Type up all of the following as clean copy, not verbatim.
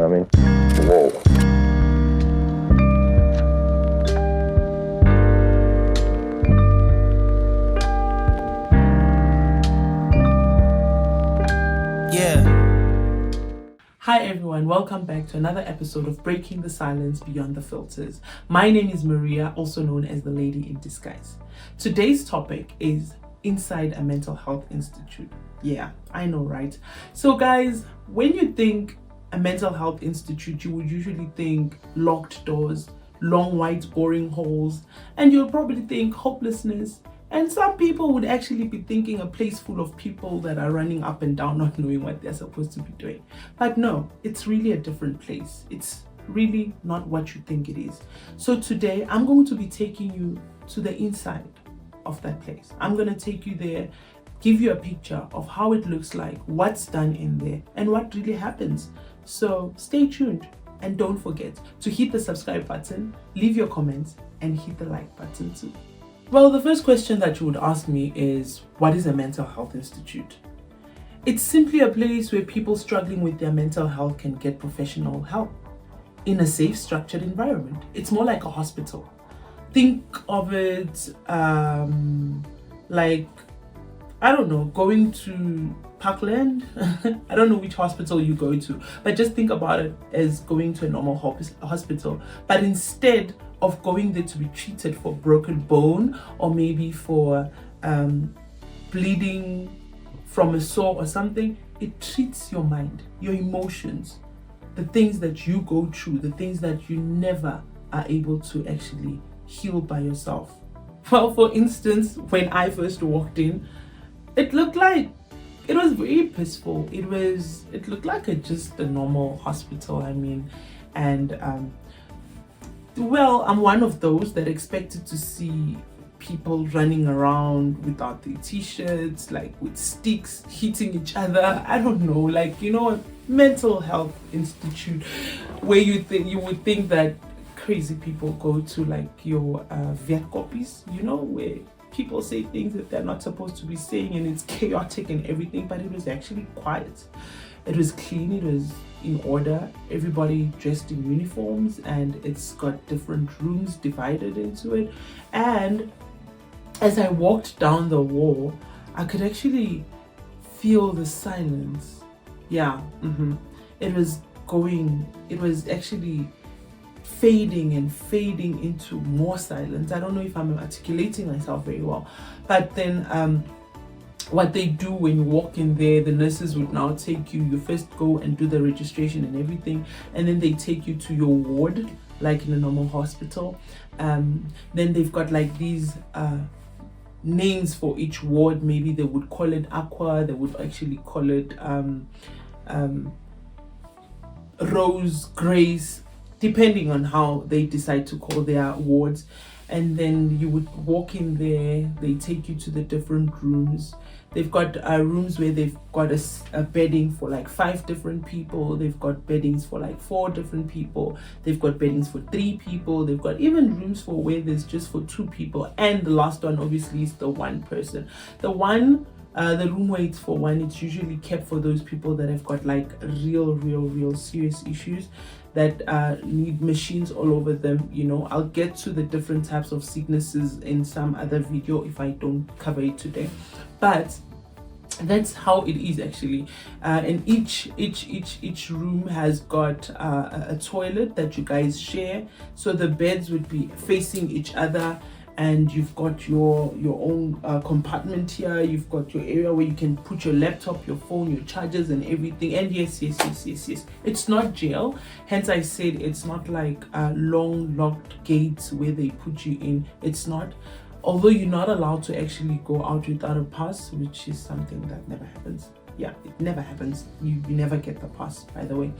I mean? Whoa. Hi everyone, welcome back to another episode of Breaking the Silence Beyond the Filters. My name is Maria, also known as the Lady in Disguise. Today's topic is inside a mental health institute. Yeah, I know, right? So guys, when you think a mental health institute, you would usually think locked doors, long white boring halls, and you'll probably think hopelessness. And some people would actually be thinking a place full of people that are running up and down, not knowing what they're supposed to be doing. But no, it's really a different place. It's really not what you think it is. So today, I'm going to be taking you to the inside of that place. I'm going to take you there, give you a picture of how it looks like, what's done in there, and what really happens. So stay tuned. And don't forget to hit the subscribe button, leave your comments, and hit the like button too. Well, the first question that you would ask me is, what is a mental health institute? It's simply a place where people struggling with their mental health can get professional help in a safe, structured environment. It's more like a hospital. Think of it like, I don't know, going to Parkland. I don't know which hospital you go to, but just think about it as going to a normal hospital. But instead of going there to be treated for broken bone or maybe for bleeding from a sore or something, it treats your mind, your emotions, the things that you go through, the things that you never are able to actually heal by yourself. Well, for instance, when I first walked in, it looked like it was very peaceful. It looked like just a normal hospital, and well, I'm one of those that expected to see people running around without their t-shirts, like with sticks, hitting each other. I don't know, like, you know, a mental health institute where you would think that crazy people go to, like your Viet copies, you know, where people say things that they're not supposed to be saying and it's chaotic and everything, but it was actually quiet. It was clean, it was in order, everybody dressed in uniforms, and it's got different rooms divided into it. And as I walked down the wall, I could actually feel the silence. Yeah, it was actually fading into more silence. I don't know if I'm articulating myself very well, but then what they do when you walk in there, the nurses would now take you first go and do the registration and everything, and then they take you to your ward like in a normal hospital. Then they've got like these names for each ward. Maybe they would call it aqua, they would actually call it Rose, Grace, depending on how they decide to call their wards. And then you would walk in there, they take you to the different rooms. They've got rooms where they've got a bedding for like 5 different people. They've got beddings for like 4 different people. They've got beddings for 3 people. They've got even rooms for where there's just for 2 people. And the last one obviously is the 1 person. The room where it's for 1, it's usually kept for those people that have got like real serious issues that need machines all over them. You know, I'll get to the different types of sicknesses in some other video if I don't cover it today, but that's how it is actually. And each room has got a toilet that you guys share, so the beds would be facing each other, and you've got your own compartment here. You've got your area where you can put your laptop, your phone, your chargers and everything. And yes, it's not jail, hence I said it's not like long locked gates where they put you in. It's not, although you're not allowed to actually go out without a pass, which is something that never happens. Yeah, it never happens. You never get the pass, by the way.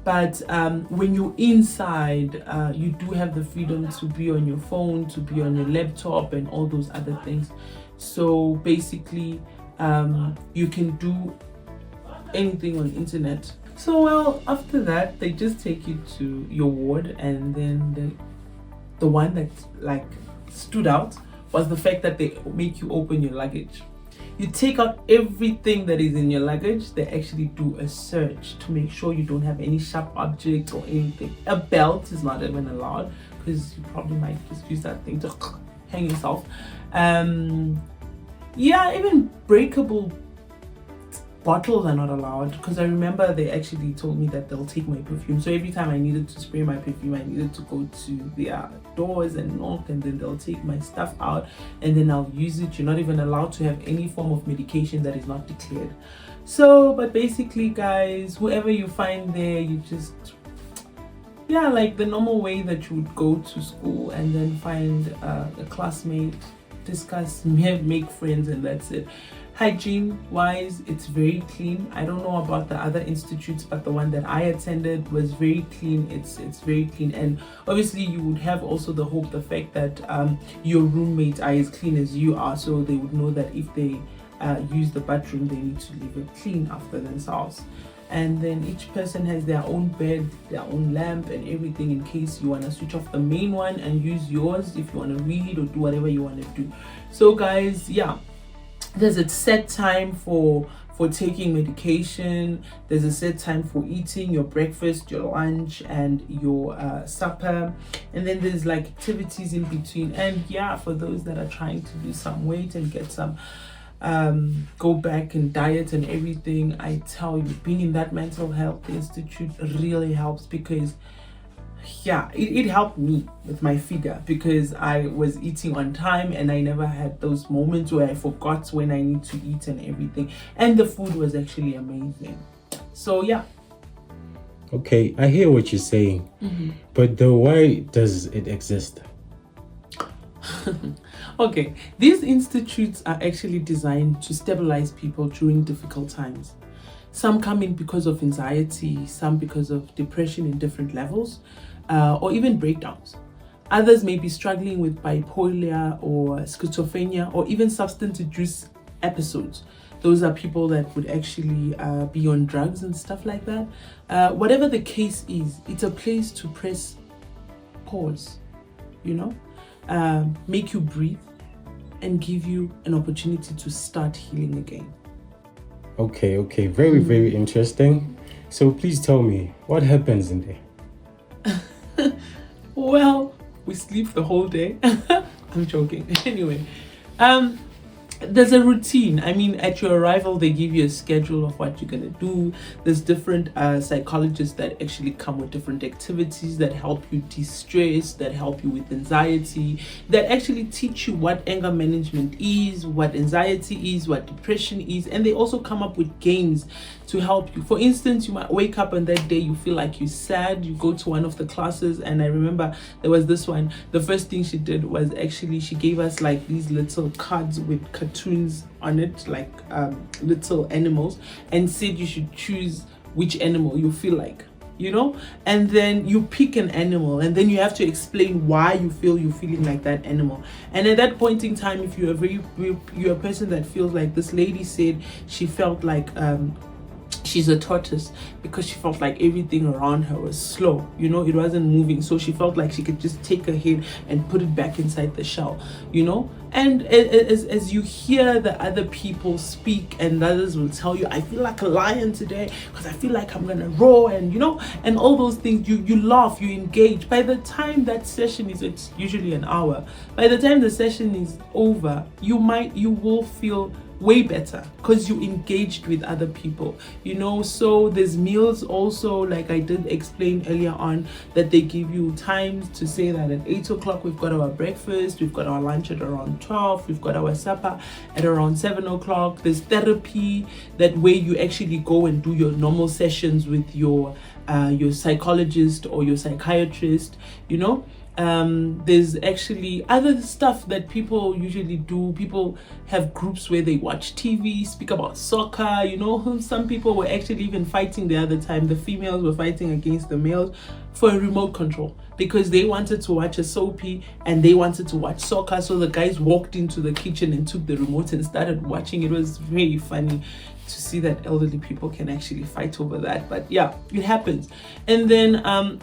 But when you're inside, you do have the freedom to be on your phone, to be on your laptop and all those other things. So basically, you can do anything on internet. So well, after that, they just take you to your ward, and then the one that like stood out was the fact that they make you open your luggage. You take out everything that is in your luggage. They actually do a search to make sure you don't have any sharp objects or anything. A belt is not even allowed because you probably might just use that thing to hang yourself. Yeah, even breakable bottles are not allowed, because I remember they actually told me that they'll take my perfume. So every time I needed to spray my perfume, I needed to go to their doors and knock, and then they'll take my stuff out and then I'll use it. You're not even allowed to have any form of medication that is not declared. So, but basically guys, whoever you find there, you just, yeah, like the normal way that you would go to school and then find a classmate, discuss, make friends, and that's it. Hygiene wise, it's very clean. I don't know about the other institutes, but the one that I attended was very clean. It's very clean. And obviously you would have also the fact that your roommates are as clean as you are, so they would know that if they use the bathroom, they need to leave it clean after themselves. And then each person has their own bed, their own lamp and everything, in case you want to switch off the main one and use yours if you want to read or do whatever you want to do. So guys, yeah, there's a set time for taking medication. There's a set time for eating your breakfast, your lunch, and your supper. And then there's like activities in between. And yeah, for those that are trying to lose some weight and get some go back and diet and everything, I tell you, being in that mental health institute really helps, because yeah, it helped me with my figure, because I was eating on time and I never had those moments where I forgot when I need to eat and everything. And the food was actually amazing. So yeah. Okay, I hear what you're saying, but why does it exist? Okay, these institutes are actually designed to stabilize people during difficult times. Some come in because of anxiety, some because of depression in different levels, or even breakdowns. Others may be struggling with bipolar or schizophrenia, or even substance abuse episodes. Those are people that would actually be on drugs and stuff like that. Whatever the case is, it's a place to press pause, you know, make you breathe and give you an opportunity to start healing again. Okay, very, very interesting. So please tell me, what happens in there? Well, we sleep the whole day. I'm joking. Anyway, there's a routine. I mean, at your arrival, they give you a schedule of what you're gonna do. There's different psychologists that actually come with different activities that help you de-stress, that help you with anxiety, that actually teach you what anger management is, what anxiety is, what depression is, and they also come up with games to help you. For instance, you might wake up on that day, you feel like you're sad, you go to one of the classes, and I remember there was this one. The first thing she did was actually she gave us like these little cards with cartoons on it, like little animals, and said you should choose which animal you feel like, you know, and then you pick an animal, and then you have to explain why you feel you're feeling like that animal. And at that point in time, if you're a person that feels like, this lady said she felt like she's a tortoise because she felt like everything around her was slow, you know, it wasn't moving, so she felt like she could just take her head and put it back inside the shell, you know. And as you hear the other people speak, and others will tell you, I feel like a lion today because I feel like I'm gonna roar, and you know, and all those things, you laugh, you engage. By the time that session is, it's usually an hour, by the time the session is over, you will feel way better because you engaged with other people, you know. So there's meals also, like I did explain earlier on, that they give you times to say that at 8 o'clock we've got our breakfast, we've got our lunch at around 12, we've got our supper at around 7 o'clock. There's therapy, that way you actually go and do your normal sessions with your psychologist or your psychiatrist, you know. There's actually other stuff that people usually do. People have groups where they watch TV, speak about soccer, you know. Some people were actually even fighting the other time. The females were fighting against the males for a remote control because they wanted to watch a soapy and they wanted to watch soccer. So the guys walked into the kitchen and took the remote and started watching. It was very funny to see that elderly people can actually fight over that. But yeah, it happens. And then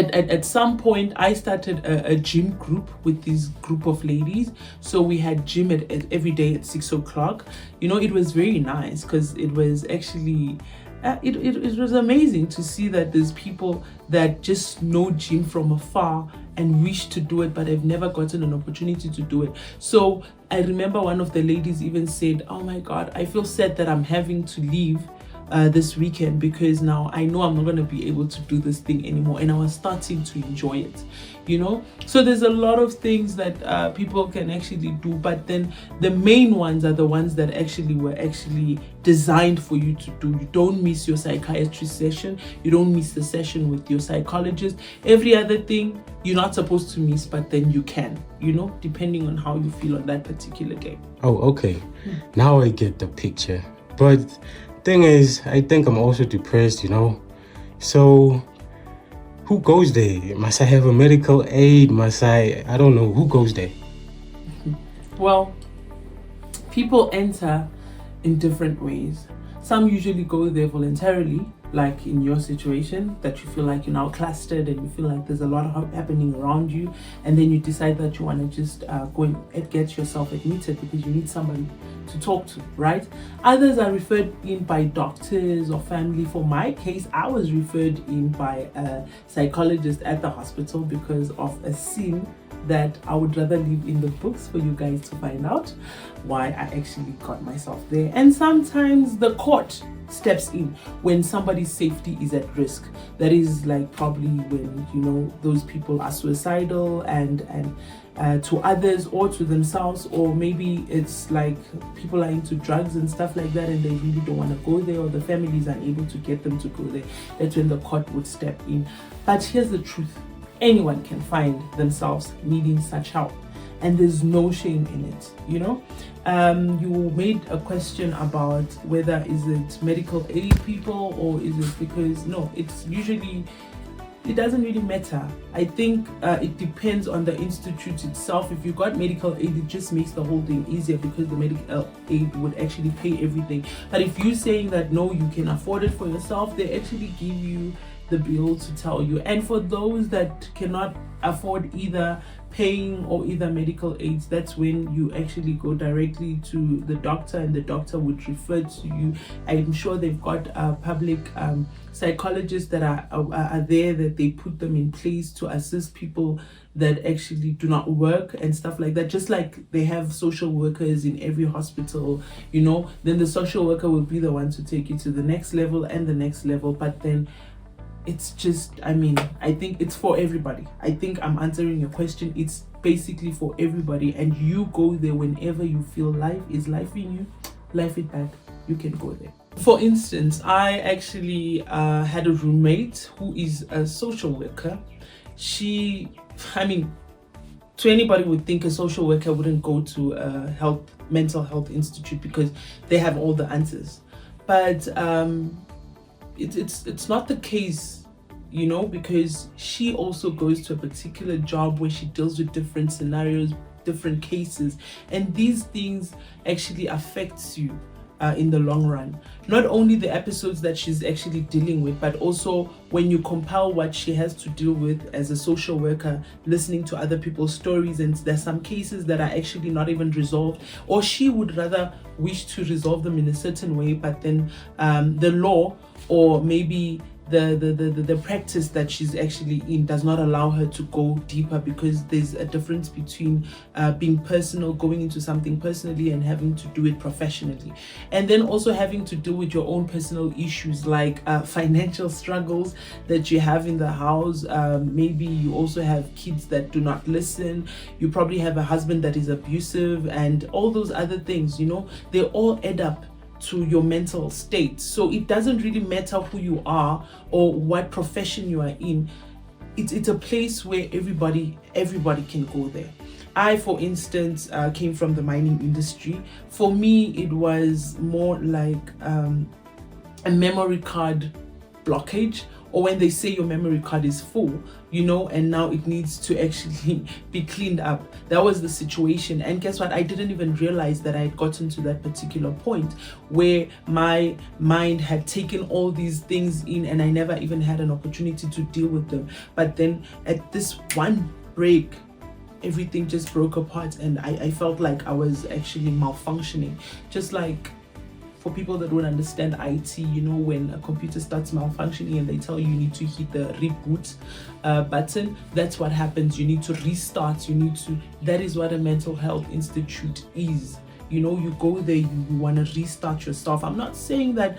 at some point I started a gym group with this group of ladies. So we had gym at every day at 6 o'clock. You know, it was very nice because it was actually it was amazing to see that there's people that just know gym from afar and wish to do it, but have never gotten an opportunity to do it. So I remember one of the ladies even said, oh my God, I feel sad that I'm having to leave this weekend because now I know I'm not going to be able to do this thing anymore, and I was starting to enjoy it, you know. So there's a lot of things that people can actually do, but then the main ones are the ones that actually were actually designed for you to do. You don't miss your psychiatry session, you don't miss the session with your psychologist. Every other thing you're not supposed to miss, but then you can, you know, depending on how you feel on that particular day. Oh, okay. Now I get the picture. But thing is, I think I'm also depressed, you know. So who goes there? Must I have a medical aid? I don't know, who goes there? Well, people enter in different ways. Some usually go there voluntarily, like in your situation, that you feel like you're now clustered and you feel like there's a lot happening around you, and then you decide that you want to just go and get yourself admitted because you need somebody to talk to, right? Others are referred in by doctors or family. For my case, I was referred in by a psychologist at the hospital because of a scene that I would rather leave in the books for you guys to find out why I actually got myself there. And sometimes the court steps in when somebody's safety is at risk. That is like probably when, you know, those people are suicidal and to others or to themselves, or maybe it's like people are into drugs and stuff like that and they really don't want to go there, or the family is unable to get them to go there. That's when the court would step in. But here's the truth: anyone can find themselves needing such help, and there's no shame in it, you know. You made a question about whether is it medical aid people or is it because, no, it's usually, it doesn't really matter. I think it depends on the institute itself. If you got medical aid, it just makes the whole thing easier because the medical aid would actually pay everything. But if you're saying that no, you can afford it for yourself, they actually give you the bill to tell you. And for those that cannot afford either paying or either medical aids, that's when you actually go directly to the doctor and the doctor would refer to you. I'm sure they've got public psychologists that are there, that they put them in place to assist people that actually do not work and stuff like that. Just like they have social workers in every hospital, you know, then the social worker will be the one to take you to the next level and the next level. But then it's just, I mean, I think it's for everybody. I think I'm answering your question. It's basically for everybody, and you go there whenever you feel life is life in you, life it back, you can go there. For instance, I actually had a roommate who is a social worker. To anybody would think a social worker wouldn't go to a mental health institute because they have all the answers. But it's not the case, you know, because she also goes to a particular job where she deals with different scenarios, different cases, and these things actually affects you in the long run. Not only the episodes that she's actually dealing with, but also when you compile what she has to deal with as a social worker, listening to other people's stories, and there's some cases that are actually not even resolved, or she would rather wish to resolve them in a certain way, but then the law or maybe the practice that she's actually in does not allow her to go deeper, because there's a difference between being personal, going into something personally, and having to do it professionally, and then also having to deal with your own personal issues like financial struggles that you have in the house. Maybe you also have kids that do not listen, you probably have a husband that is abusive, and all those other things, you know, they all add up to your mental state. So it doesn't really matter who you are or what profession you are in. It's a place where everybody can go there. I, for instance, came from the mining industry. For me, it was more like a memory card blockage, or when they say your memory card is full, you know, and now it needs to actually be cleaned up. That was the situation. And guess what? I didn't even realize that I had gotten to that particular point where my mind had taken all these things in and I never even had an opportunity to deal with them. But then at this one break, everything just broke apart and I felt like I was actually malfunctioning. Just like, for people that don't understand IT, you know, when a computer starts malfunctioning and they tell you need to hit the reboot button, that's what happens. You need to restart, that is what a mental health institute is. You know, you go there, you want to restart yourself. I'm not saying that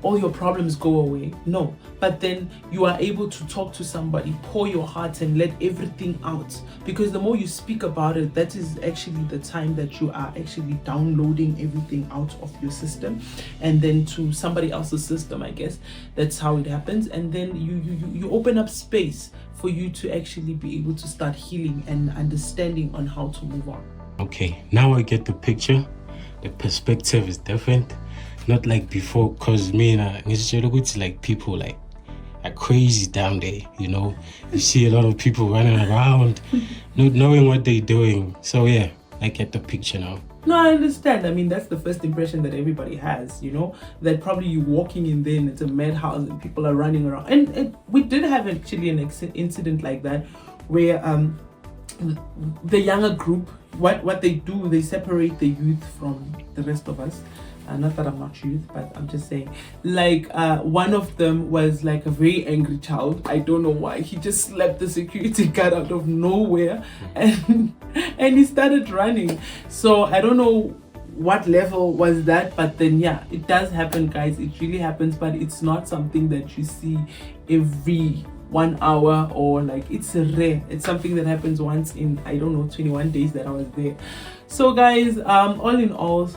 all your problems go away, no, but then you are able to talk to somebody, pour your heart and let everything out, because the more you speak about it, that is actually the time that you are actually downloading everything out of your system and then to somebody else's system. I guess that's how it happens, and then you open up space for you to actually be able to start healing and understanding on how to move on. Okay, now I get the picture. The perspective is different. Not like before, because me and it's like people like are crazy down there, you know. You see a lot of people running around, not knowing what they're doing. So yeah, I get the picture now. No, I understand. I mean, that's the first impression that everybody has, you know, that probably you walking in there and it's a madhouse and people are running around. And we did have actually an incident like that where the younger group, what they do, they separate the youth from the rest of us. Not that I'm not youth, but I'm just saying, like, one of them was like a very angry child. I don't know why. He just slapped the security guard out of nowhere and he started running. So I don't know what level was that, but then yeah, it does happen, guys. It really happens, but it's not something that you see every 1 hour, or like, it's rare. It's something that happens once in, I don't know, 21 days that I was there. So guys, all in all,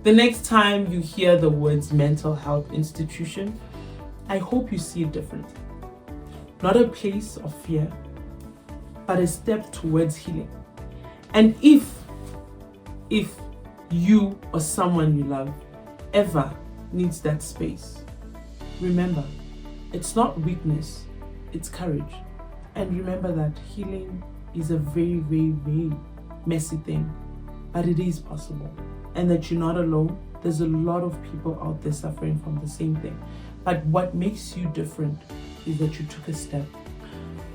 the next time you hear the words mental health institution, I hope you see it differently. Not a place of fear, but a step towards healing. And if you or someone you love ever needs that space, remember, it's not weakness, it's courage. And remember that healing is a very, very, very messy thing, but it is possible. And that you're not alone. There's a lot of people out there suffering from the same thing. But what makes you different is that you took a step.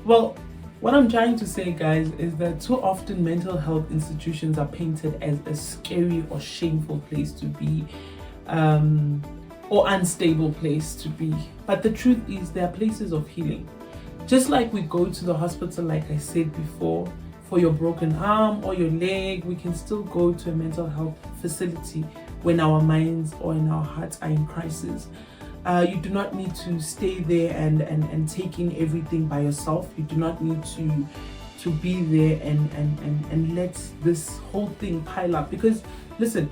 Well, what I'm trying to say, guys, is that too often mental health institutions are painted as a scary or shameful place to be, or unstable place to be. But the truth is, there are places of healing. Just like we go to the hospital, like I said before, for your broken arm or your leg, we can still go to a mental health facility when our minds or in our hearts are in crisis. You do not need to stay there and take in everything by yourself. You do not need to be there and let this whole thing pile up. Because listen,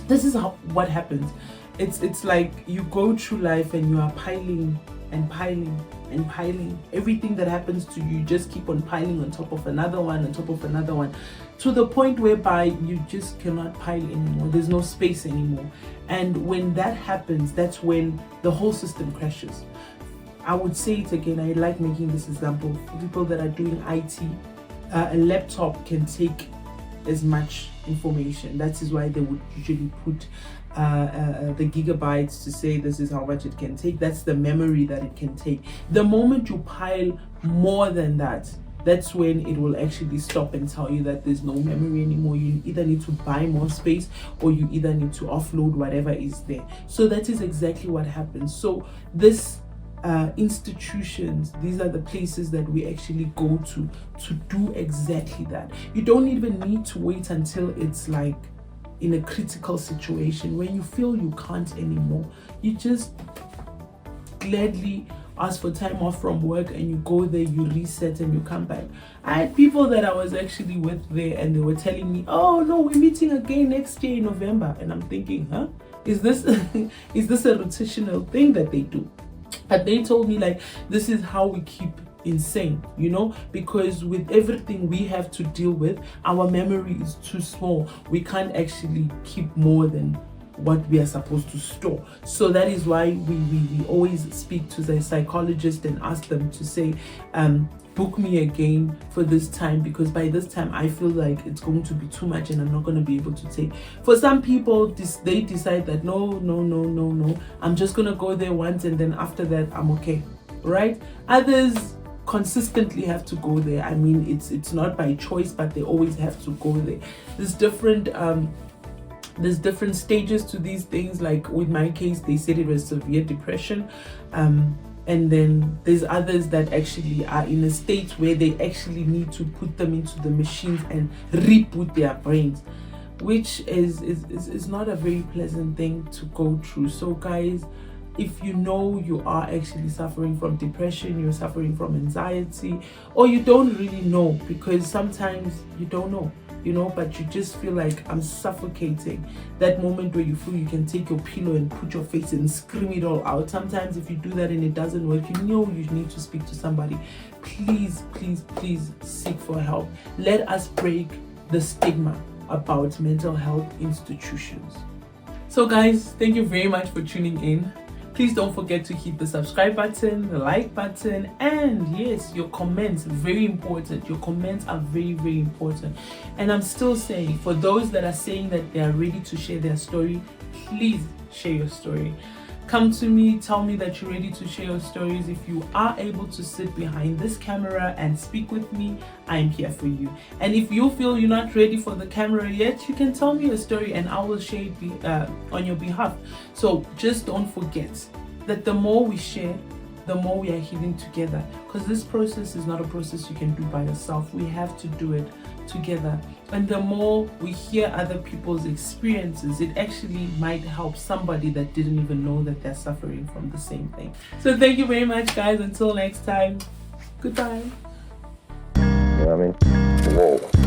this is what happens. It's like you go through life and you are piling and piling and piling. Everything that happens to you, just keep on piling on top of another one, on top of another one, to the point whereby you just cannot pile anymore. There's no space anymore. And when that happens, that's when the whole system crashes. I would say it again, I like making this example. For people that are doing IT, a laptop can take as much information. That is why they would usually put the gigabytes to say this is how much it can take. That's the memory that it can take. The moment you pile more than that, that's when it will actually stop and tell you that there's no memory anymore. You either need to buy more space or you either need to offload whatever is there. So that is exactly what happens. So this institutions, these are the places that we actually go to do exactly that. You don't even need to wait until it's like in a critical situation. When you feel you can't anymore, you just gladly ask for time off from work and you go there, you reset and you come back. I had people that I was actually with there and they were telling me, oh no, we're meeting again next year in November. And I'm thinking, huh? Is this is this a rotational thing that they do? But they told me, like, this is how we keep insane, you know, because with everything we have to deal with, our memory is too small. We can't actually keep more than what we are supposed to store. So that is why we always speak to the psychologist and ask them to say, book me again for this time, because by this time I feel like it's going to be too much and I'm not going to be able to take. For some people, they decide that no, I'm just going to go there once and then after that I'm okay, right? Others consistently have to go there. I mean, it's not by choice, but they always have to go there. There's different stages to these things. Like with my case, they said it was severe depression, and then there's others that actually are in a state where they actually need to put them into the machines and reboot their brains, which is not a very pleasant thing to go through. So guys, if you know you are actually suffering from depression, you're suffering from anxiety, or you don't really know, because sometimes you don't know, but you just feel like I'm suffocating. That moment where you feel you can take your pillow and put your face and scream it all out. Sometimes if you do that and it doesn't work, you need to speak to somebody. Please seek for help. Let us break the stigma about mental health institutions. So guys, thank you very much for tuning in. Please don't forget to hit the subscribe button, the like button, and yes, your comments, very important. Your comments are very, very important. And I'm still saying, for those that are saying that they are ready to share their story, please share your story. Come to me, tell me that you're ready to share your stories. If you are able to sit behind this camera and speak with me, I'm here for you. And if you feel you're not ready for the camera yet, you can tell me a story and I will share it on your behalf. So just don't forget that the more we share, the more we are healing together, because this process is not a process you can do by yourself. We have to do it together. And the more we hear other people's experiences, it actually might help somebody that didn't even know that they're suffering from the same thing. So thank you very much, guys. Until next time, goodbye. You know what I mean? Whoa.